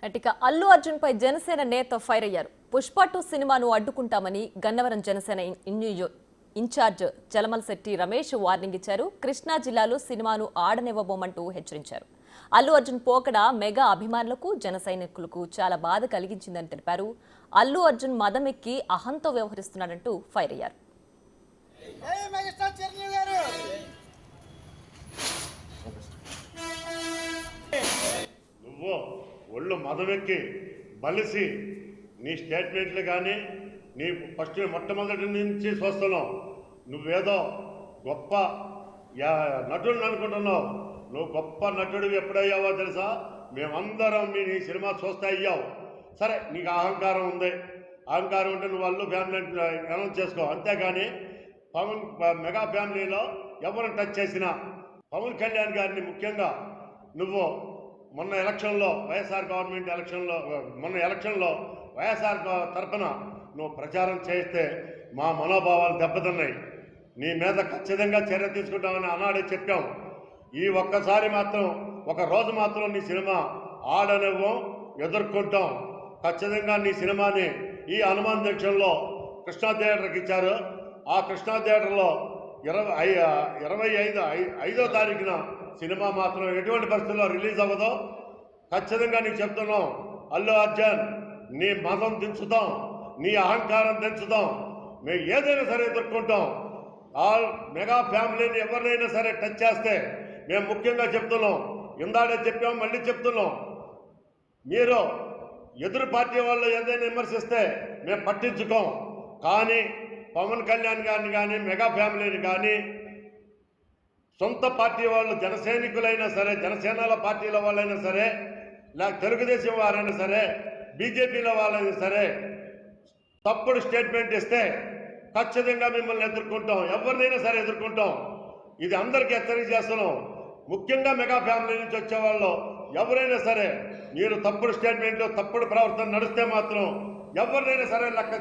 అటిక అల్లు అర్జున్ పై జనసేన నేత ఫైర్ అయ్యారు. పుష్ప 2 సినిమాను అడ్డుకుంటామని గన్నవరం జనసేన ఇన్ఛార్జ్ చలమలశెట్టి రమేష్ వార్నింగ్ ఇచ్చారు. కృష్ణా జిల్లాలో సినిమాను ఆడనివ్వబోమంటూ హెచ్చరించారు. అల్లు అర్జున్ పోకడ మెగా అభిమానులకు జన సైనికులకు చాలా బాధ కలిగించిందని తెలిపారు. అల్లు అర్జున్ మదమెక్కి అహంతో వ్యవహరిస్తున్నాడంటూ ఫైర్ అయ్యారు. ఒళ్ళు మదవెక్కి బలిసి నీ స్టేట్మెంట్లు కానీ నీ ఫస్ట్ మొట్టమొదటి నుంచి చూస్తున్నావు. నువ్వేదో గొప్ప నటుడిని అనుకుంటున్నావు. నువ్వు గొప్ప నటుడివి ఎప్పుడయ్యావో తెలుసా? మేమందరం నీ సినిమా చూస్తే అయ్యావు. సరే, నీకు అహంకారం ఉంది. అహంకారం ఉంటే నువ్వు అల్లు ఫ్యామిలీ అనౌన్స్ చేసుకో. అంతేగాని మెగా ఫ్యామిలీలో ఎవరిని టచ్ చేసినా పవన్ కళ్యాణ్ గారిని ముఖ్యంగా నువ్వు మొన్న ఎలక్షన్లో వైఎస్ఆర్ గవర్నమెంట్ ఎలక్షన్లో వైఎస్ఆర్ తరఫున నువ్వు ప్రచారం చేస్తే మా మనోభావాలు దెబ్బతిన్నాయి. నీ మీద ఖచ్చితంగా చర్య తీసుకుంటామని ఆనాడే చెప్పాం. ఈ ఒక్కసారి మాత్రం ఒక రోజు మాత్రం నీ సినిమా ఆడనివ్వం, ఎదుర్కొంటాం. ఖచ్చితంగా నీ సినిమాని ఈ హనుమాన్ జంక్షన్లో కృష్ణా థియేటర్కి ఇచ్చారు. ఆ కృష్ణా థియేటర్లో 25వ తారీఖున సినిమా మాత్రం ఎటువంటి పరిస్థితుల్లో రిలీజ్ అవ్వదో ఖచ్చితంగా నీకు చెప్తున్నాం. అల్లు అర్జున్, నీ మతం దించుతాం, నీ అహంకారం దించుతాం. మేము ఏదైనా సరే ఎదుర్కొంటాం. ఆల్ మెగా ఫ్యామిలీని ఎవరినైనా సరే టచ్ చేస్తే మేము ముఖ్యంగా చెప్తున్నాం, ఇందాడే చెప్పాం, మళ్ళీ చెప్తున్నాం. మీరు ఎదురు పార్టీ వాళ్ళు ఏదైనా విమర్శిస్తే మేము పట్టించుకోం. కానీ పవన్ కళ్యాణ్ గారిని కానీ మెగా ఫ్యామిలీని కానీ సొంత పార్టీ వాళ్ళు జనసైనికులైనా సరే, జనసేనల పార్టీల వాళ్ళైనా సరే, లేక తెలుగుదేశం వారైనా సరే, బీజేపీలో వాళ్ళైనా సరే తప్పుడు స్టేట్మెంట్ ఇస్తే ఖచ్చితంగా మిమ్మల్ని ఎదుర్కొంటాం. ఎవరినైనా సరే ఎదుర్కొంటాం. ఇది అందరికీ హెచ్చరిక చేస్తున్నాం. ముఖ్యంగా మెగా ఫ్యామిలీ నుంచి వచ్చేవాళ్ళు ఎవరైనా సరే మీరు తప్పుడు స్టేట్మెంట్లు, తప్పుడు ప్రవర్తన నడిస్తే మాత్రం ఎవరినైనా సరే లెక్క